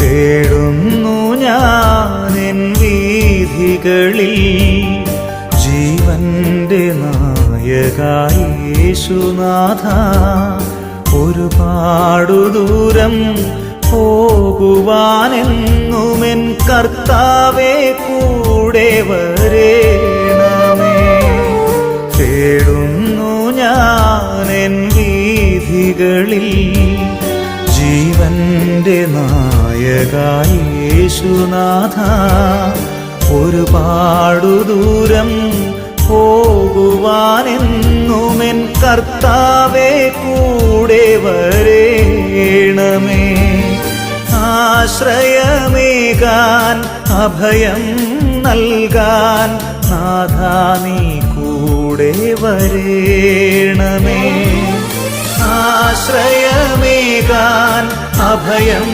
തേടുന്നു ഞാനെൻ വീഥികളിൽ ജീവന്റെ നായകായ യേശുനാഥ. ഒരുപാടു ദൂരം പോകുവാനെന്നുമെൻ കർത്താവേ കൂടെ വരേണമേ. തേടുന്നു ഞാനെൻ വീഥികളിൽ ജീവന്റെ നായകായ യേശുനാഥ. ഒരുപാടു ദൂരം പോകുവാനെന്നുമെൻ കർത്താവേ കൂടെ വരേണമേ. ആശ്രയമേകാൻ അഭയം നൽകാൻ നാഥാ നീ കൂടെ വരേണമേ. ആശ്രയമേകാൻ അഭയം